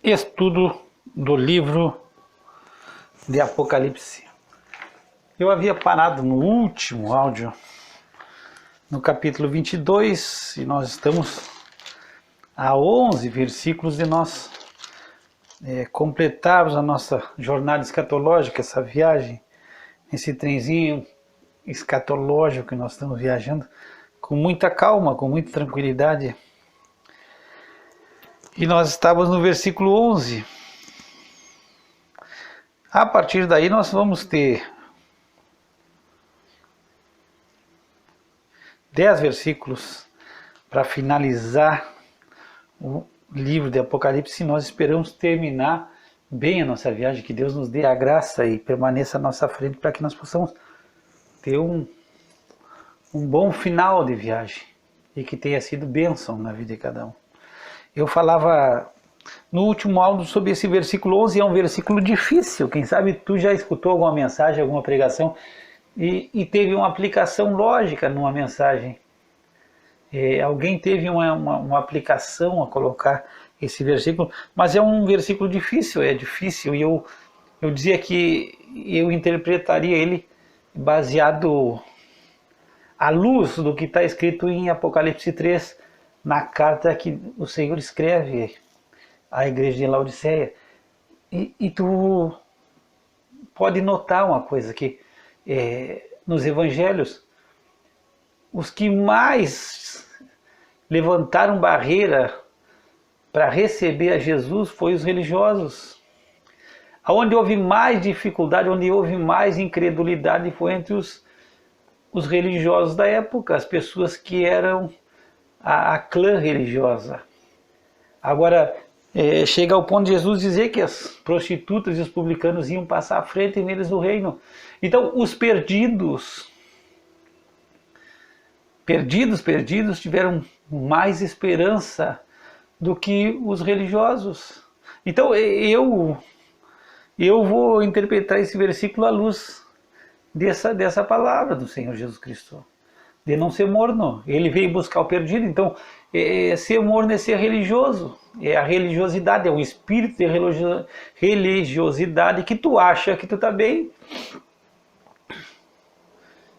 Estudo do livro de Apocalipse. Eu havia parado no último áudio, no capítulo 22, e nós estamos a 11 versículos de nós completarmos a nossa jornada escatológica, essa viagem, esse trenzinho escatológico que nós estamos viajando, com muita calma, com muita tranquilidade. E nós estávamos no versículo 11. A partir daí nós vamos ter 10 versículos para finalizar o livro de Apocalipse. Nós esperamos terminar bem a nossa viagem, que Deus nos dê a graça e permaneça à nossa frente para que nós possamos ter um bom final de viagem e que tenha sido bênção na vida de cada um. Eu falava no último áudio sobre esse versículo 11, é um versículo difícil. Quem sabe tu já escutou alguma mensagem, alguma pregação e teve uma aplicação lógica numa mensagem. Alguém teve uma aplicação a colocar esse versículo, mas é um versículo difícil, e eu dizia que eu interpretaria ele baseado à luz do que está escrito em Apocalipse 3, na carta que o Senhor escreve à igreja de Laodiceia. E tu pode notar uma coisa, que nos evangelhos, os que mais levantaram barreira para receber a Jesus foi os religiosos. Onde houve mais dificuldade, onde houve mais incredulidade, foi entre os religiosos da época, as pessoas que eram a clã religiosa. Agora, chega ao ponto de Jesus dizer que as prostitutas e os publicanos iam passar à frente neles do reino. Então, os perdidos tiveram mais esperança do que os religiosos. Então, eu vou interpretar esse versículo à luz dessa palavra do Senhor Jesus Cristo, de não ser morno. Ele veio buscar o perdido. Então, ser morno é ser religioso. É a religiosidade, é um espírito de religiosidade que tu acha que tu está bem,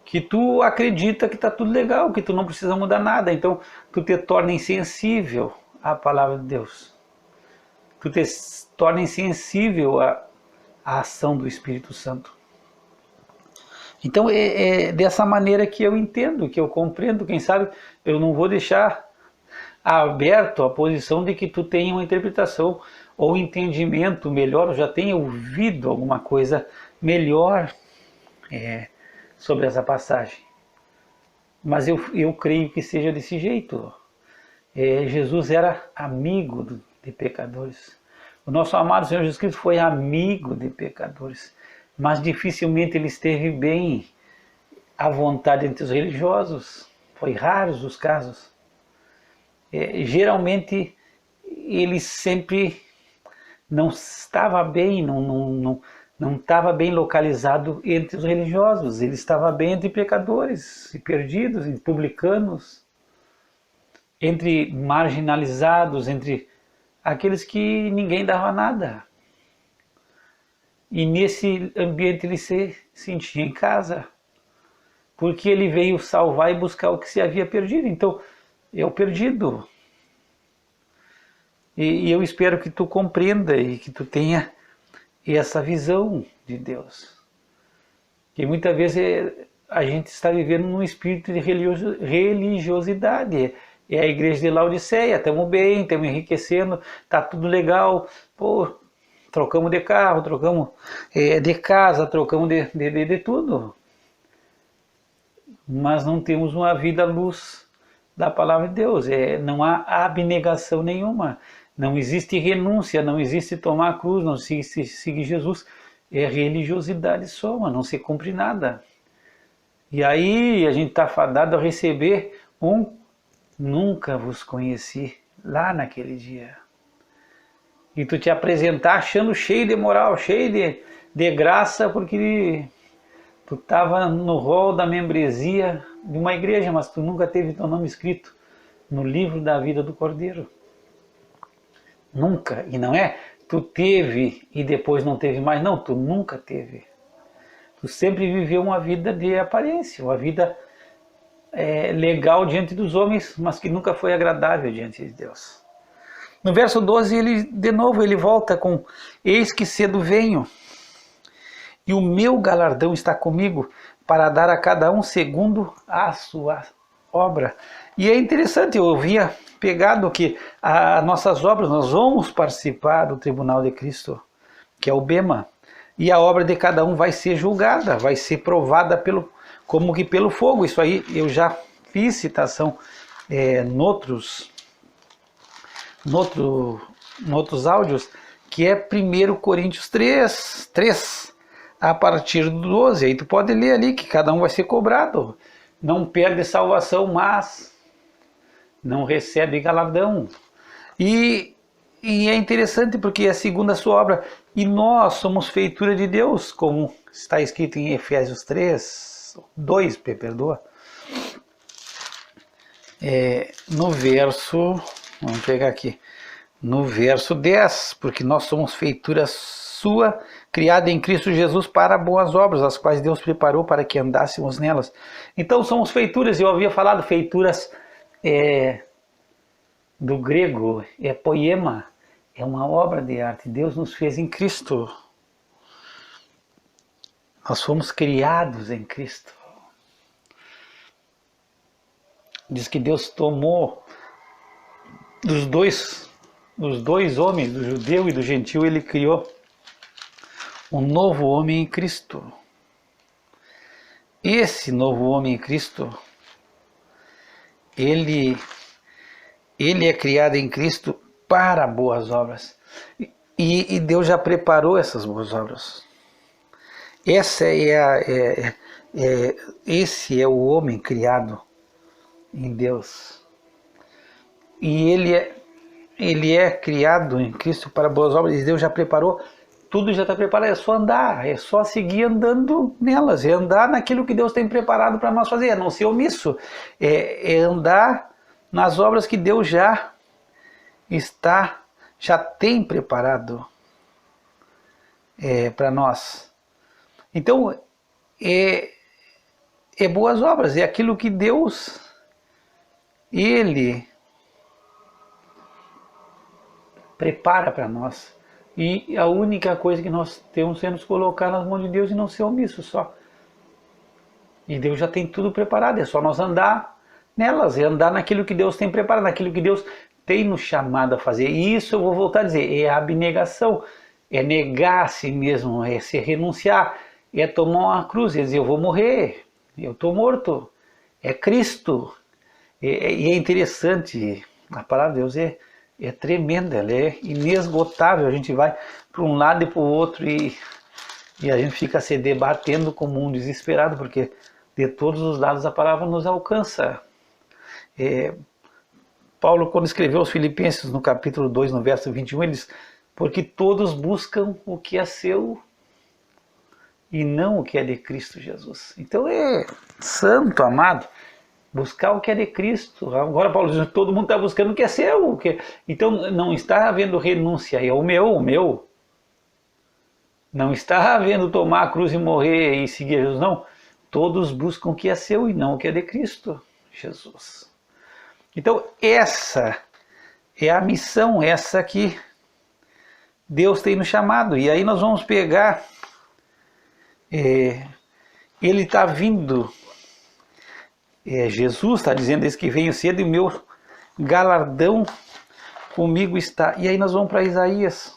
que tu acredita que está tudo legal, que tu não precisa mudar nada. Então, tu te torna insensível à palavra de Deus. Tu te torna insensível à ação do Espírito Santo. Então é dessa maneira que eu entendo, que eu compreendo. Quem sabe eu não vou deixar aberto a posição de que tu tenha uma interpretação ou entendimento melhor, ou já tenha ouvido alguma coisa melhor sobre essa passagem. Mas eu creio que seja desse jeito. Jesus era amigo de pecadores. O nosso amado Senhor Jesus Cristo foi amigo de pecadores. Mas dificilmente ele esteve bem à vontade entre os religiosos. Foi raros os casos. Geralmente ele sempre não estava bem, não estava bem localizado entre os religiosos. Ele estava bem entre pecadores e perdidos, entre publicanos, entre marginalizados, entre aqueles que ninguém dava nada. E nesse ambiente ele se sentia em casa, porque ele veio salvar e buscar o que se havia perdido. Então, é o perdido. E eu espero que tu compreenda e que tu tenha essa visão de Deus. Que muitas vezes a gente está vivendo num espírito de religiosidade. É a igreja de Laodiceia, estamos bem, estamos enriquecendo, está tudo legal, trocamos de carro, trocamos de casa, trocamos de tudo. Mas não temos uma vida à luz da palavra de Deus. Não há abnegação nenhuma. Não existe renúncia, não existe tomar a cruz, não existe seguir Jesus. É religiosidade só, mas não se cumpre nada. E aí a gente está fadado a receber nunca vos conheci lá naquele dia. E tu te apresentar achando cheio de moral, cheio de graça, porque tu estava no rol da membresia de uma igreja, mas tu nunca teve teu nome escrito no livro da vida do Cordeiro. Nunca. E não é tu teve e depois não teve mais. Não, tu nunca teve. Tu sempre viveu uma vida de aparência, uma vida legal diante dos homens, mas que nunca foi agradável diante de Deus. No verso 12, de novo, ele volta com: eis que cedo venho, e o meu galardão está comigo, para dar a cada um segundo a sua obra. E é interessante, eu havia pegado que as nossas obras, nós vamos participar do tribunal de Cristo, que é o bema, e a obra de cada um vai ser julgada, vai ser provada como que pelo fogo. Isso aí eu já fiz citação noutros áudios, que é 1 Coríntios 3, a partir do 12. Aí tu pode ler ali que cada um vai ser cobrado. Não perde salvação, mas não recebe galardão. E é interessante porque é segundo a sua obra. E nós somos feitura de Deus, como está escrito em Efésios 2, perdoa. No verso, vamos pegar aqui, no verso 10, porque nós somos feitura sua, criada em Cristo Jesus para boas obras, as quais Deus preparou para que andássemos nelas. Então somos feituras, eu havia falado feituras do grego, poema, é uma obra de arte, Deus nos fez em Cristo. Nós fomos criados em Cristo. Diz que Deus tomou dos dois homens, do judeu e do gentil, ele criou um novo homem em Cristo. Esse novo homem em Cristo, ele é criado em Cristo para boas obras. E Deus já preparou essas boas obras. Esse é o homem criado em Deus. E ele é criado em Cristo para boas obras. E Deus já preparou. Tudo já está preparado. É só andar. É só seguir andando nelas. É andar naquilo que Deus tem preparado para nós fazer. É não ser omisso. É andar nas obras que Deus já tem preparado para nós. Então, boas obras, é aquilo que Deus, Ele prepara para nós. E a única coisa que nós temos é nos colocar nas mãos de Deus e não ser omisso só. E Deus já tem tudo preparado, é só nós andar nelas, é andar naquilo que Deus tem preparado, naquilo que Deus tem nos chamado a fazer. E isso eu vou voltar a dizer, é a abnegação, é negar a si mesmo, é se renunciar, é tomar uma cruz e dizer: eu vou morrer, eu estou morto, é Cristo. E é interessante, a palavra de Deus é tremenda, ela é inesgotável. A gente vai para um lado e para o outro e a gente fica se debatendo como um desesperado, porque de todos os lados a palavra nos alcança. Paulo, quando escreveu aos Filipenses, no capítulo 2, no verso 21, ele diz: porque todos buscam o que é seu e não o que é de Cristo Jesus. Então santo, amado, buscar o que é de Cristo. Agora Paulo diz: todo mundo está buscando o que é seu. Então não está havendo renúncia, é o meu. Não está havendo tomar a cruz e morrer e seguir Jesus, não. Todos buscam o que é seu e não o que é de Cristo Jesus. Então essa é a missão, essa que Deus tem nos chamado. E aí nós vamos pegar, ele está vindo, Jesus está dizendo: eis que venho cedo e o meu galardão comigo está. E aí nós vamos para Isaías.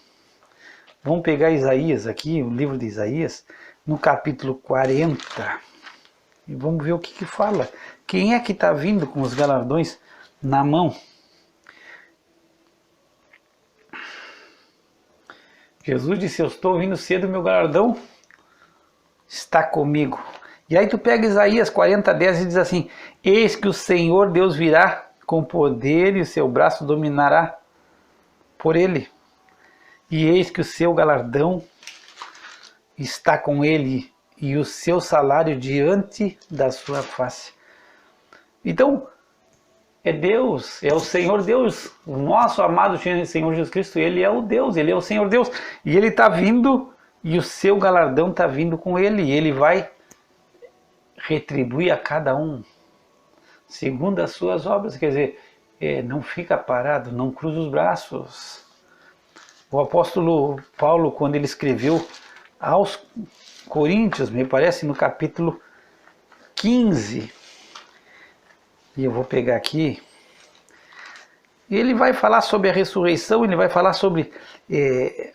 Vamos pegar Isaías aqui, o livro de Isaías, no capítulo 40. E vamos ver o que fala. Quem é que está vindo com os galardões na mão? Jesus disse: eu estou vindo cedo, meu galardão está comigo. E aí tu pega Isaías 40:10 e diz assim: eis que o Senhor Deus virá com poder e o seu braço dominará por ele. E eis que o seu galardão está com ele e o seu salário diante da sua face. Então, é Deus, é o Senhor Deus, o nosso amado Senhor Jesus Cristo, Ele é o Deus, Ele é o Senhor Deus, e Ele está vindo, e o seu galardão está vindo com Ele, e Ele vai retribuir a cada um, segundo as suas obras, quer dizer, não fica parado, não cruza os braços. O apóstolo Paulo, quando ele escreveu aos Coríntios, me parece no capítulo 15, e eu vou pegar aqui, ele vai falar sobre a ressurreição, ele vai falar sobre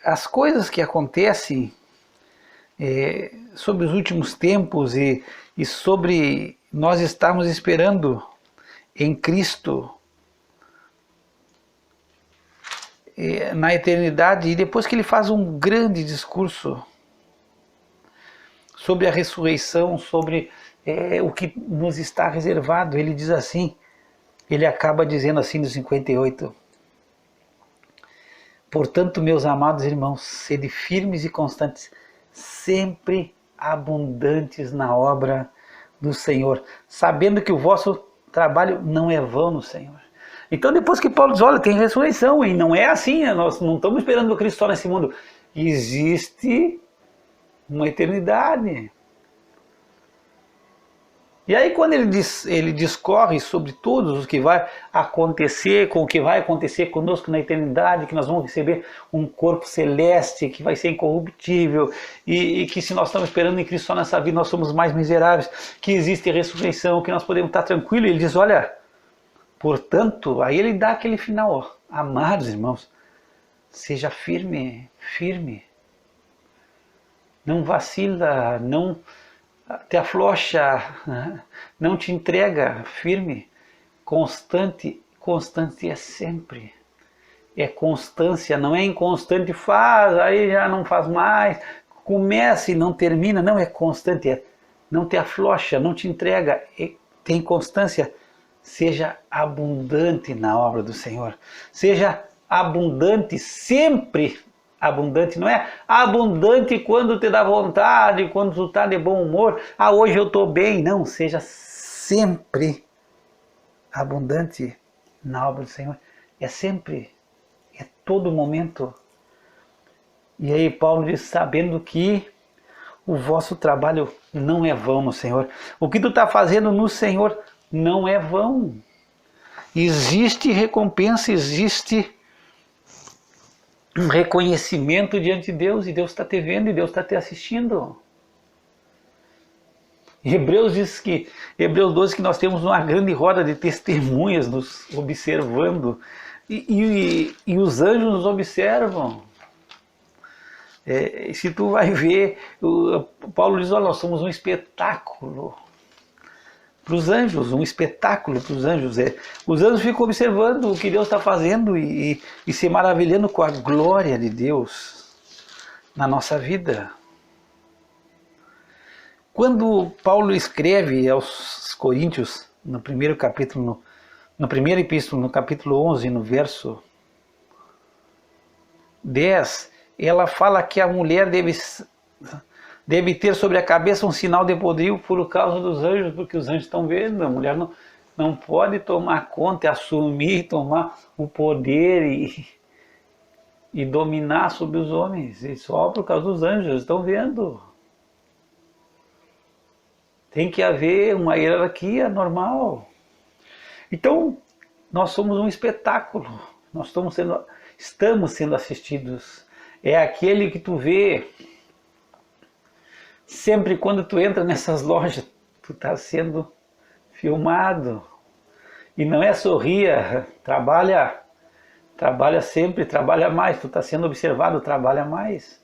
as coisas que acontecem, sobre os últimos tempos e sobre nós estarmos esperando em Cristo na eternidade. E depois que ele faz um grande discurso sobre a ressurreição, sobre o que nos está reservado, ele diz assim, ele acaba dizendo assim no 58: portanto, meus amados irmãos, sede firmes e constantes, sempre abundantes na obra do Senhor, sabendo que o vosso trabalho não é vão no Senhor. Então, depois que Paulo diz, olha, tem ressurreição, e não é assim, nós não estamos esperando o Cristo só nesse mundo, existe uma eternidade. E aí, quando ele discorre sobre todos os que vai acontecer, com o que vai acontecer conosco na eternidade, que nós vamos receber um corpo celeste que vai ser incorruptível, e que se nós estamos esperando em Cristo só nessa vida, nós somos mais miseráveis, que existe ressurreição, que nós podemos estar tranquilos, ele diz, olha, portanto, aí ele dá aquele final, ó, amados irmãos, seja firme, firme, não vacila, não te aflocha, não te entrega, firme, constante, constante é sempre, é constância, não é inconstante, faz, aí já não faz mais, começa e não termina, não, é constante, não te aflocha, não te entrega, tem constância, seja abundante na obra do Senhor, seja abundante sempre, abundante, não é abundante quando te dá vontade, quando tu está de bom humor, hoje eu estou bem, não, seja sempre abundante na obra do Senhor, é sempre, é todo momento. E aí Paulo diz, sabendo que o vosso trabalho não é vão no Senhor, o que tu está fazendo no Senhor não é vão, existe recompensa, existe um reconhecimento diante de Deus, e Deus está te vendo, e Deus está te assistindo. Hebreus 12 que nós temos uma grande roda de testemunhas nos observando, e os anjos nos observam. Se tu vai ver, Paulo diz, olha, nós somos um espetáculo para os anjos, um espetáculo para os anjos. Os anjos ficam observando o que Deus está fazendo e se maravilhando com a glória de Deus na nossa vida. Quando Paulo escreve aos Coríntios, no primeiro capítulo, no primeiro epístolo, no capítulo 11, no verso 10, ela fala que a mulher deve ter sobre a cabeça um sinal de poderio por causa dos anjos, porque os anjos estão vendo. A mulher não pode tomar conta, assumir, tomar o poder e dominar sobre os homens, e só por causa dos anjos, eles estão vendo. Tem que haver uma hierarquia normal. Então, nós somos um espetáculo, nós estamos sendo assistidos. É aquele que tu vê. Sempre quando tu entra nessas lojas, tu está sendo filmado. E não é sorria, trabalha sempre, trabalha mais. Tu está sendo observado, trabalha mais.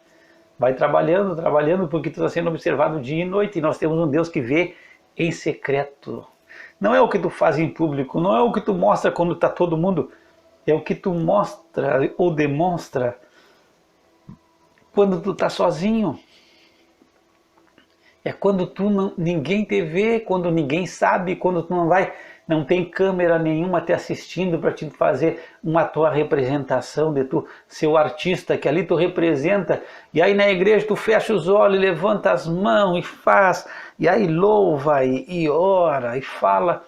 Vai trabalhando, porque tu está sendo observado dia e noite. E nós temos um Deus que vê em secreto. Não é o que tu faz em público, não é o que tu mostra quando está todo mundo. É o que tu mostra ou demonstra quando tu está sozinho. É quando ninguém te vê, quando ninguém sabe, quando tu não tem câmera nenhuma te assistindo para te fazer uma tua representação de tu ser o artista que ali tu representa. E aí na igreja tu fecha os olhos, levanta as mãos e faz, e aí louva e ora e fala.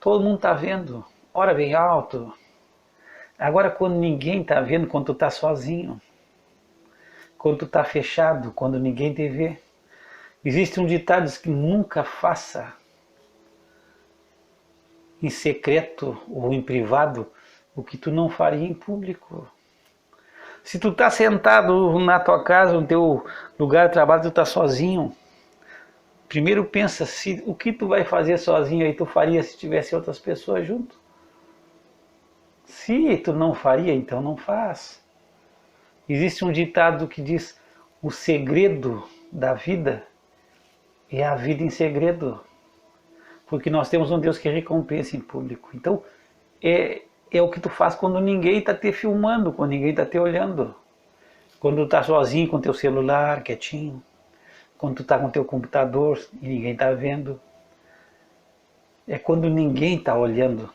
Todo mundo está vendo. ora bem alto. Agora, quando ninguém está vendo, quando tu está sozinho, quando tu está fechado, quando ninguém te vê, existe um ditado que nunca faça em secreto ou em privado o que tu não faria em público. Se tu está sentado na tua casa, no teu lugar de trabalho, tu está sozinho, primeiro pensa se o que tu vai fazer sozinho aí tu faria se tivesse outras pessoas junto. Se tu não faria, então não faz. Existe um ditado que diz: o segredo da vida é a vida em segredo. Porque nós temos um Deus que recompensa em público. Então, é o que tu faz quando ninguém está te filmando, quando ninguém está te olhando. Quando tu está sozinho com teu celular, quietinho. Quando tu está com teu computador e ninguém está vendo. É quando ninguém está olhando.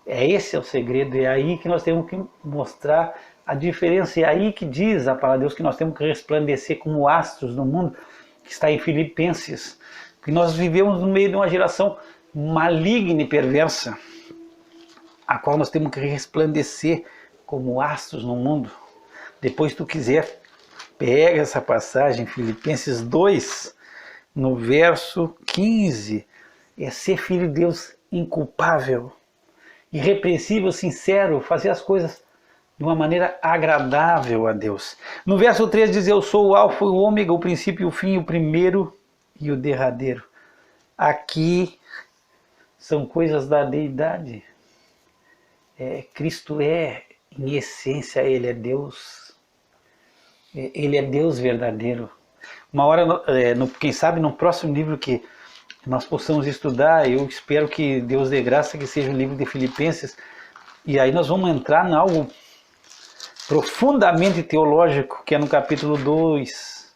Esse é o segredo, é aí que nós temos que mostrar a diferença. É aí que diz a palavra de Deus que nós temos que resplandecer como astros no mundo, que está em Filipenses. Que nós vivemos no meio de uma geração maligna e perversa, a qual nós temos que resplandecer como astros no mundo. Depois, se tu quiser, pega essa passagem, Filipenses 2, no verso 15, é ser filho de Deus inculpável, irrepreensível, sincero, fazer as coisas de uma maneira agradável a Deus. No verso 3 diz: eu sou o alfa e o ômega, o princípio e o fim, o primeiro e o derradeiro. Aqui são coisas da deidade. Cristo em essência, Ele é Deus. Ele é Deus verdadeiro. Uma hora, quem sabe no próximo livro que nós possamos estudar, eu espero que Deus dê graça que seja o livro de Filipenses, e aí nós vamos entrar em algo profundamente teológico, que é no capítulo 2.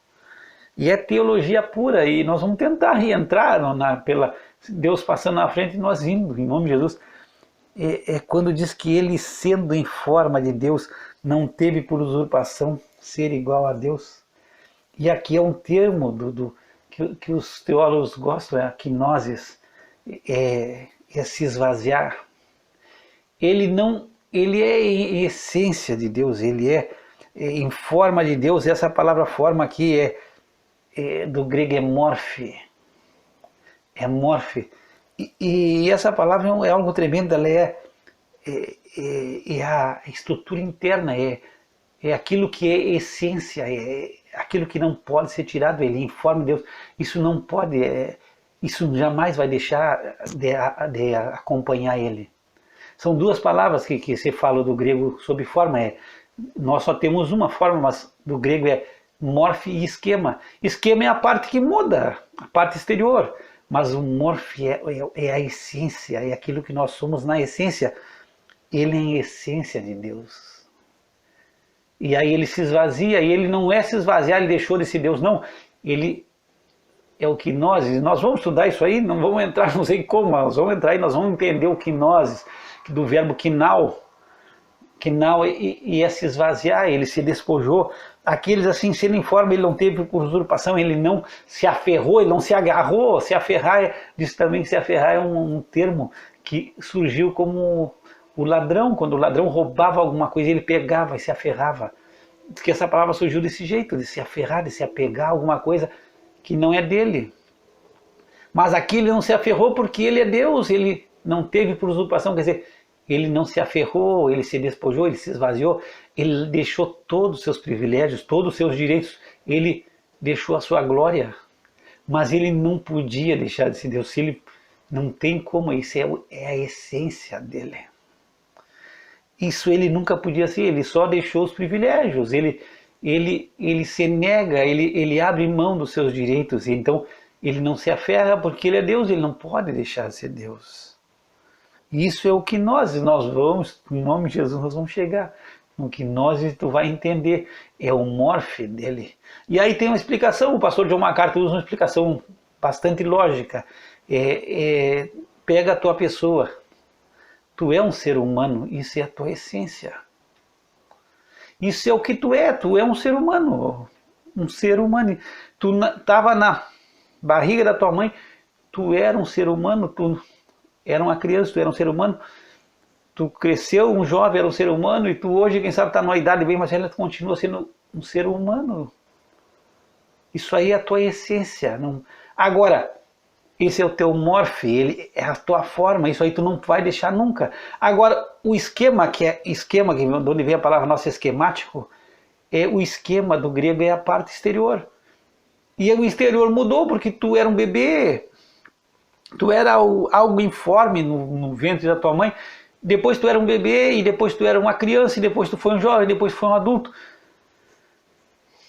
E é teologia pura, e nós vamos tentar reentrar pela Deus passando na frente e nós indo, em nome de Jesus. É quando diz que ele, sendo em forma de Deus, não teve por usurpação ser igual a Deus. E aqui é um termo que os teólogos gostam, é a quinosis, é se esvaziar. Ele é em essência de Deus, ele é em forma de Deus. Essa palavra forma aqui do grego é morfe. É morfe. E essa palavra é algo tremendo, ela é a estrutura interna, é aquilo que é essência, é aquilo que não pode ser tirado, ele é em forma de Deus. Isso não pode, isso jamais vai deixar de acompanhar ele. São duas palavras que se fala do grego sobre forma. Nós só temos uma forma, mas do grego é morfe e esquema. Esquema é a parte que muda, a parte exterior. Mas o morfe é a essência, é aquilo que nós somos na essência. Ele é a essência de Deus. E aí ele se esvazia, e ele não é se esvaziar, ele deixou de ser Deus, não. Ele é o que nós vamos estudar isso aí, não vamos entrar, não sei como, nós vamos entrar e nós vamos entender o quinoses, do verbo quinal é se esvaziar, ele se despojou. Aqueles assim, se ele informa, ele não teve por usurpação, ele não se aferrou, ele não se agarrou. Se aferrar, diz também que se aferrar é um termo que surgiu como o ladrão, quando o ladrão roubava alguma coisa, ele pegava e se aferrava. Diz que essa palavra surgiu desse jeito, de se aferrar, de se apegar a alguma coisa que não é dele. Mas aqui ele não se aferrou porque ele é Deus, ele não teve por usurpação, quer dizer, ele não se aferrou, ele se despojou, ele se esvaziou, ele deixou todos os seus privilégios, todos os seus direitos, ele deixou a sua glória, mas ele não podia deixar de ser Deus. Se ele não tem como, isso é a essência dele. Isso ele nunca podia ser, ele só deixou os privilégios, ele se nega, ele abre mão dos seus direitos, então ele não se aferra porque ele é Deus, ele não pode deixar de ser Deus. Isso é o que nós vamos, em nome de Jesus, nós vamos chegar. No que tu vai entender, é o morfe dele. E aí tem uma explicação, o pastor John MacArthur usa uma explicação bastante lógica. Pega a tua pessoa, tu é um ser humano, isso é a tua essência. Isso é o que tu é um ser humano. Um ser humano. Tu estava na barriga da tua mãe, tu era um ser humano, tu era uma criança, tu era um ser humano, tu cresceu um jovem, era um ser humano, e tu hoje, quem sabe, está numa idade bem mais velha, tu continua sendo um ser humano. Isso aí é a tua essência. Não... Agora, esse é o teu morfe, ele é a tua forma, isso aí tu não vai deixar nunca. Agora, o esquema, que de onde vem a palavra nossa esquemático, o esquema do grego é a parte exterior. E o exterior mudou porque tu era um bebê, tu era algo informe no ventre da tua mãe, depois tu era um bebê, e depois tu era uma criança, e depois tu foi um jovem, depois tu foi um adulto.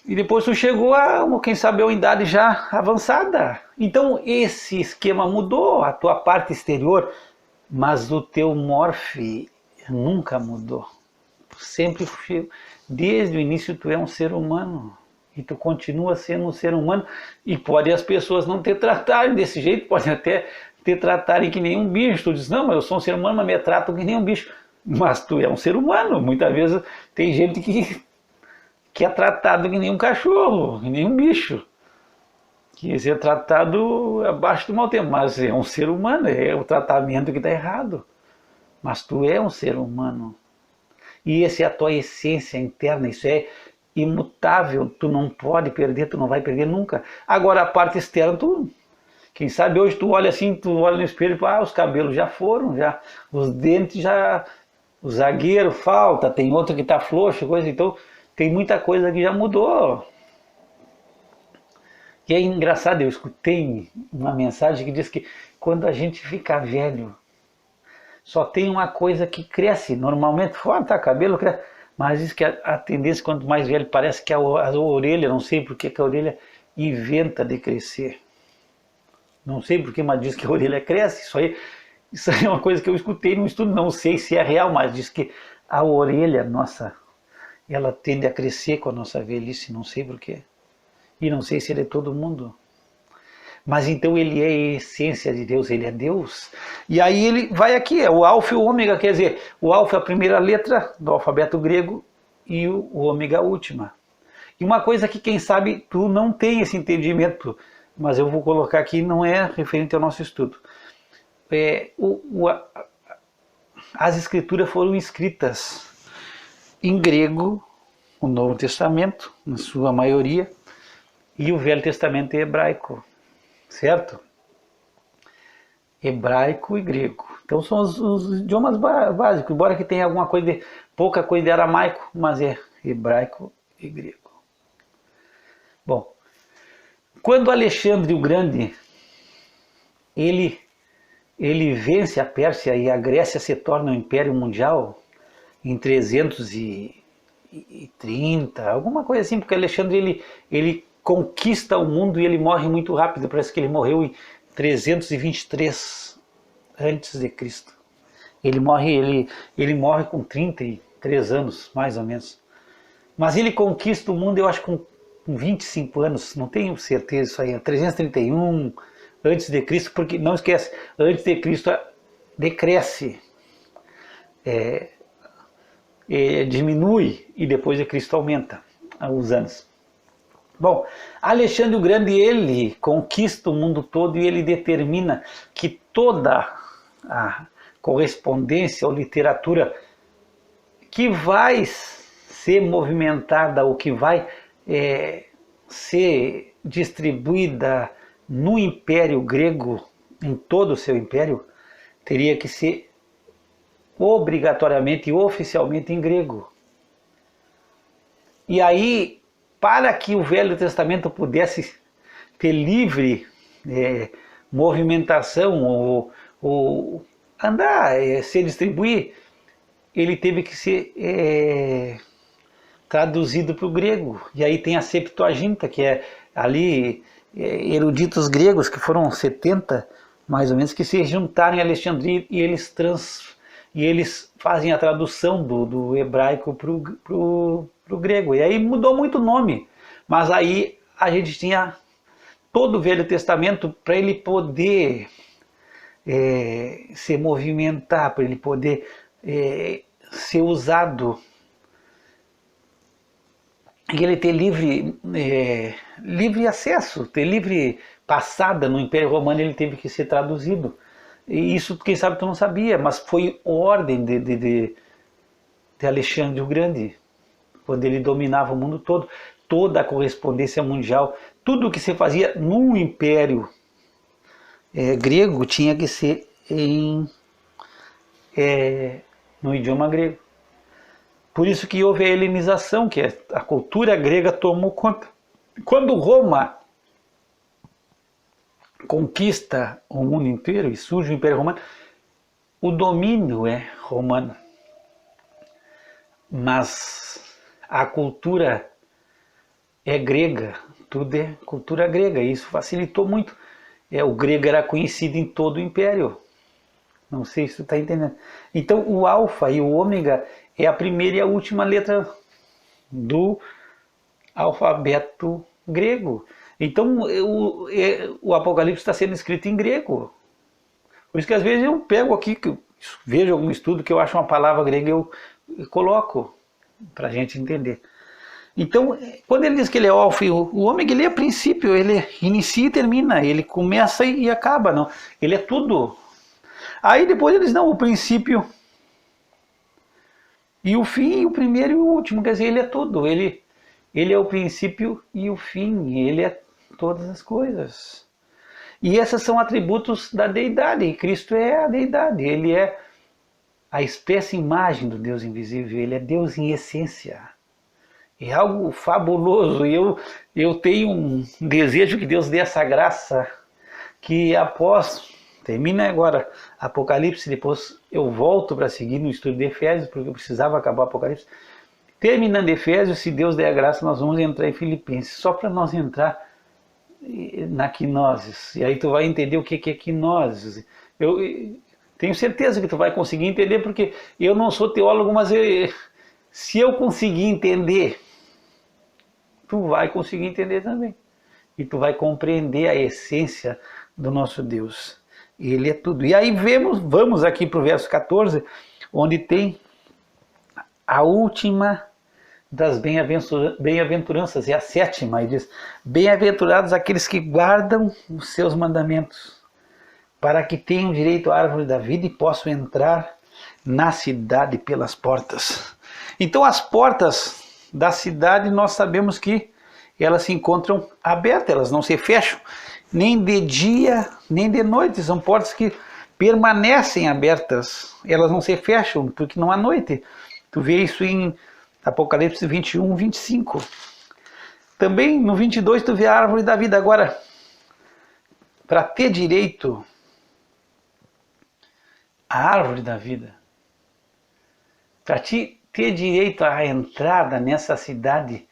E depois tu chegou a, quem sabe, a uma idade já avançada. Então esse esquema mudou, a tua parte exterior, mas o teu morfe nunca mudou. Sempre, desde o início, tu é um ser humano. E tu continua sendo um ser humano. E pode as pessoas não te tratarem desse jeito, pode até te tratarem que nem um bicho. Tu diz, não, mas eu sou um ser humano, mas me tratam que nem um bicho. Mas tu é um ser humano. Muitas vezes tem gente que é tratado que nem um cachorro, que nem um bicho. Que ser tratado abaixo do mau tempo. Mas é um ser humano, é o tratamento que está errado. Mas tu é um ser humano. E essa é a tua essência interna, isso é imutável, tu não pode perder, tu não vai perder nunca. Agora a parte externa, tu, quem sabe hoje tu olha assim, tu olha no espelho e os cabelos já foram, já, os dentes já, o zagueiro falta, tem outro que está floxo, coisa, então tem muita coisa que já mudou. E é engraçado, eu escutei uma mensagem que diz que quando a gente fica velho, só tem uma coisa que cresce, normalmente, tá, cabelo cresce, mas diz que a tendência, quanto mais velho, parece que a orelha, não sei por que a orelha inventa de crescer. Não sei por que, mas diz que a orelha cresce, isso aí é uma coisa que eu escutei num estudo, não sei se é real, mas diz que a orelha, nossa, ela tende a crescer com a nossa velhice, não sei por quê. E não sei se ele é todo mundo. Mas então ele é a essência de Deus, ele é Deus. E aí ele vai aqui, é o alfa e o ômega, quer dizer, o alfa é a primeira letra do alfabeto grego e o ômega a última. E uma coisa que quem sabe tu não tem esse entendimento, mas eu vou colocar aqui, não é referente ao nosso estudo. As escrituras foram escritas em grego, o Novo Testamento, na sua maioria, e o Velho Testamento é hebraico. Certo? Hebraico e grego. Então são os idiomas básicos, embora que tenha alguma coisa pouca coisa de aramaico, mas é hebraico e grego. Bom, quando Alexandre o Grande ele vence a Pérsia e a Grécia se torna um império mundial em 330, alguma coisa assim, porque Alexandre ele conquista o mundo e ele morre muito rápido, parece que ele morreu em 323 antes de Cristo. Ele morre com 33 anos, mais ou menos. Mas ele conquista o mundo, eu acho, com 25 anos, não tenho certeza isso aí, é 331 antes de Cristo, porque não esquece, antes de Cristo decresce, diminui e depois de Cristo aumenta os anos. Bom, Alexandre o Grande, ele conquista o mundo todo e ele determina que toda a correspondência ou literatura que vai ser movimentada ou que vai ser distribuída no Império Grego, em todo o seu império, teria que ser obrigatoriamente e oficialmente em grego. E aí, para que o Velho Testamento pudesse ter livre movimentação ou andar, se distribuir, ele teve que ser traduzido para o grego. E aí tem a Septuaginta, que é ali eruditos gregos, que foram 70 mais ou menos, que se juntaram em Alexandria e eles fazem a tradução do hebraico para o grego. E aí mudou muito o nome, mas aí a gente tinha todo o Velho Testamento para ele poder se movimentar, para ele poder ser usado e ele ter livre acesso, ter livre passada no Império Romano. Ele teve que ser traduzido. E isso, quem sabe, tu não sabia, mas foi ordem de Alexandre o Grande, quando ele dominava o mundo todo, toda a correspondência mundial, tudo que se fazia no Império grego tinha que ser no idioma grego. Por isso que houve a helenização, que a cultura grega tomou conta. Quando Roma conquista o mundo inteiro e surge o Império Romano, o domínio é romano. Mas a cultura é grega, tudo é cultura grega, e isso facilitou muito. O grego era conhecido em todo o Império. Não sei se tu está entendendo. Então o alfa e o ômega é a primeira e a última letra do alfabeto grego. Então o Apocalipse está sendo escrito em grego. Por isso que às vezes eu pego aqui, vejo algum estudo que eu acho uma palavra grega, eu coloco para a gente entender. Então, quando ele diz que ele é alfa e o ômega, ele é princípio, ele inicia e termina, ele começa e acaba, não. Ele é tudo. Aí depois eles dão o princípio e o fim, o primeiro e o último, quer dizer, ele é tudo. Ele é o princípio e o fim, ele é todas as coisas. E esses são atributos da deidade, e Cristo é a deidade, ele é a espécie imagem do Deus invisível, ele é Deus em essência. É algo fabuloso, e eu tenho um desejo que Deus dê essa graça, que após, termina agora Apocalipse, depois eu volto para seguir no estudo de Efésios, porque eu precisava acabar Apocalipse. Terminando Efésios, se Deus der a graça, nós vamos entrar em Filipenses, só para nós entrar na quinoses, e aí tu vai entender o que é quinoses. Eu tenho certeza que tu vai conseguir entender, porque eu não sou teólogo, mas se eu conseguir entender, tu vai conseguir entender também. E tu vai compreender a essência do nosso Deus. Ele é tudo. E aí vamos aqui para o verso 14, onde tem a última das bem-aventuranças, é a sétima, e diz: bem-aventurados aqueles que guardam os seus mandamentos, para que tenham direito à árvore da vida e possam entrar na cidade pelas portas. Então as portas da cidade, nós sabemos que elas se encontram abertas, elas não se fecham, nem de dia, nem de noite, são portas que permanecem abertas, elas não se fecham, porque não há noite. Tu vê isso em Apocalipse 21, 25. Também no 22 tu vê a árvore da vida. Agora, para ter direito à árvore da vida, para ter direito à entrada nessa cidade,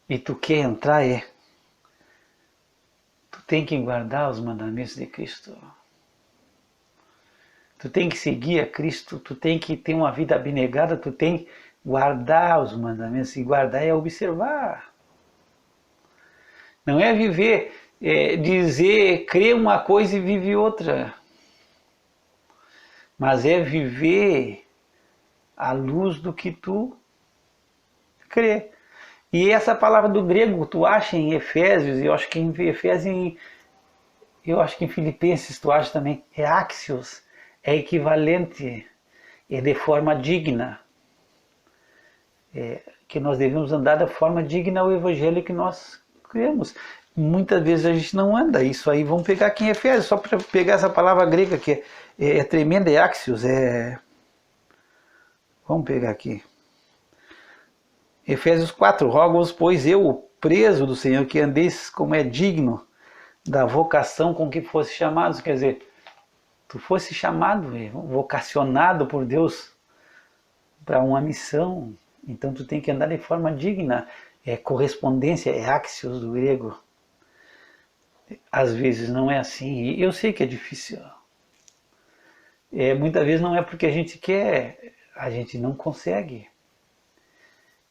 e tu quer entrar, tu tem que guardar os mandamentos de Cristo. Tu tem que seguir a Cristo, tu tem que ter uma vida abnegada, tu tem que guardar os mandamentos, e guardar é observar. Não é viver, dizer, crer uma coisa e viver outra. Mas é viver à luz do que tu crê. E essa palavra do grego, tu acha em Efésios, eu acho que em Efésios, eu acho que em Filipenses tu acha também, é axios, é equivalente, é de forma digna. Que nós devemos andar da forma digna ao evangelho que nós cremos. Muitas vezes a gente não anda, isso aí vamos pegar aqui em Efésios, só para pegar essa palavra grega que é tremenda, é axios, vamos pegar aqui. Efésios 4, rogo-vos, pois eu, o preso do Senhor, que andeis como é digno da vocação com que fosse chamados. Quer dizer, tu fosse chamado, vocacionado por Deus para uma missão, então tu tem que andar de forma digna. É correspondência, é axios do grego. Às vezes não é assim, e eu sei que é difícil. Muitas vezes não é porque a gente quer, a gente não consegue.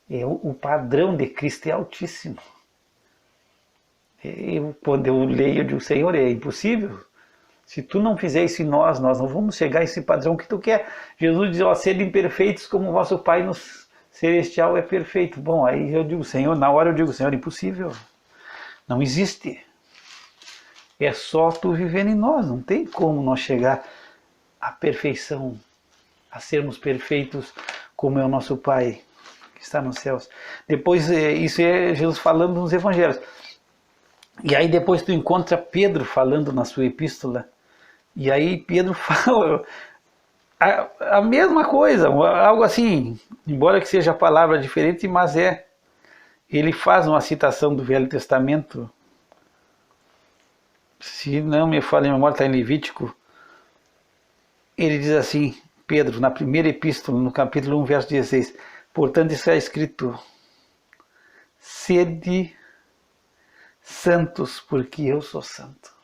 O padrão de Cristo é altíssimo. Quando eu leio, eu digo, Senhor, é impossível. Se tu não fizer isso em nós não vamos chegar a esse padrão que tu quer. Jesus diz, ó, sede imperfeitos como o vosso Pai celestial é perfeito. Bom, aí eu digo, Senhor, na hora eu digo, Senhor, impossível. Não existe. É só tu vivendo em nós, não tem como nós chegar à perfeição, a sermos perfeitos como é o nosso Pai que está nos céus. Depois, isso é Jesus falando nos evangelhos. E aí depois tu encontra Pedro falando na sua epístola, e aí Pedro fala a mesma coisa, algo assim, embora que seja a palavra diferente, mas ele faz uma citação do Velho Testamento, se não me falha a memória, está em Levítico. Ele diz assim, Pedro, na primeira epístola, no capítulo 1, verso 16, portanto está escrito, sede santos, porque eu sou santo.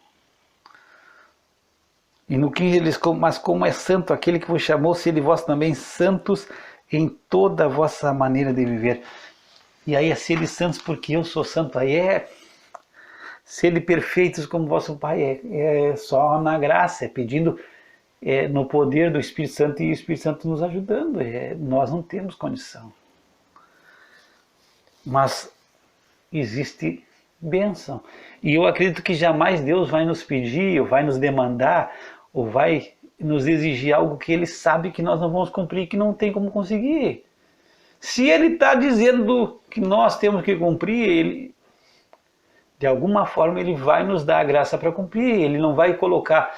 E no 15 ele diz, mas como é santo aquele que vos chamou, sede vós também santos em toda a vossa maneira de viver. E aí é sede santos porque eu sou santo, aí é sede perfeitos como vosso Pai, é só na graça, é pedindo no poder do Espírito Santo e o Espírito Santo nos ajudando, nós não temos condição. Mas existe bênção. E eu acredito que jamais Deus vai nos pedir, ou vai nos demandar, ou vai nos exigir algo que Ele sabe que nós não vamos cumprir, que não tem como conseguir. Se Ele está dizendo que nós temos que cumprir, Ele, de alguma forma, Ele vai nos dar a graça para cumprir. Ele não vai colocar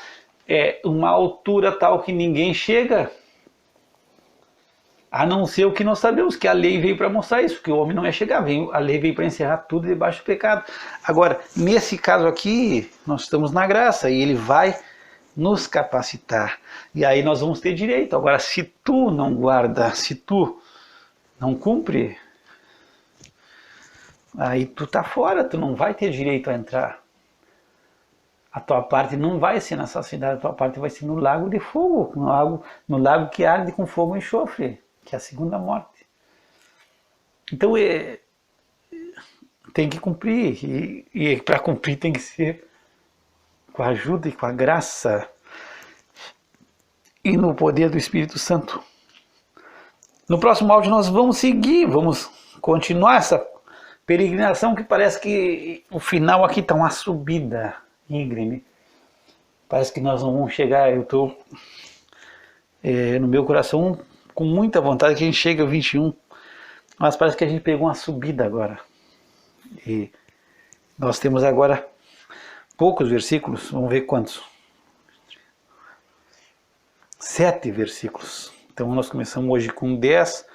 uma altura tal que ninguém chega, a não ser o que nós sabemos, que a lei veio para mostrar isso, que o homem não ia chegar, a lei veio para encerrar tudo debaixo do pecado. Agora, nesse caso aqui, nós estamos na graça e Ele vai nos capacitar. E aí nós vamos ter direito. Agora, se tu não guarda, se tu não cumpre, aí tu tá fora, tu não vai ter direito a entrar. A tua parte não vai ser nessa cidade, a tua parte vai ser no lago de fogo, no lago que arde com fogo e enxofre, que é a segunda morte. Então tem que cumprir, e para cumprir tem que ser com a ajuda e com a graça e no poder do Espírito Santo. No próximo áudio nós vamos seguir, vamos continuar essa peregrinação que parece que o final aqui está uma subida íngreme. Parece que nós não vamos chegar, eu estou no meu coração com muita vontade que a gente chegue ao 21, mas parece que a gente pegou uma subida agora. E nós temos agora poucos versículos, vamos ver quantos. 7 versículos. Então nós começamos hoje com 10,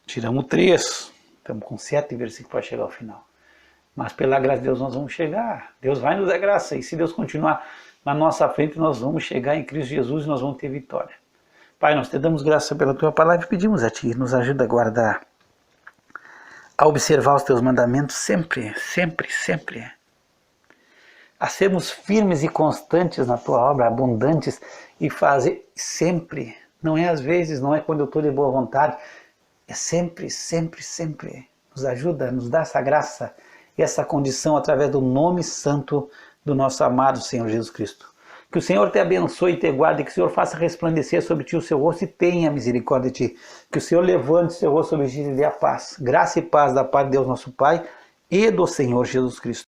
tiramos 3, estamos com 7 versículos para chegar ao final. Mas pela graça de Deus nós vamos chegar. Deus vai nos dar graça. E se Deus continuar na nossa frente, nós vamos chegar em Cristo Jesus e nós vamos ter vitória. Pai, nós te damos graça pela tua palavra e pedimos a ti, nos ajuda a guardar, a observar os teus mandamentos sempre, sempre, sempre. A sermos firmes e constantes na tua obra, abundantes, e fazer sempre. Não é às vezes, não é quando eu estou de boa vontade. É sempre, sempre, sempre. Nos ajuda, nos dá essa graça e essa condição através do nome santo do nosso amado Senhor Jesus Cristo. Que o Senhor te abençoe e te guarde, que o Senhor faça resplandecer sobre ti o seu rosto e tenha misericórdia de ti. Que o Senhor levante o seu rosto sobre ti e dê a paz. Graça e paz da parte de Deus nosso Pai e do Senhor Jesus Cristo.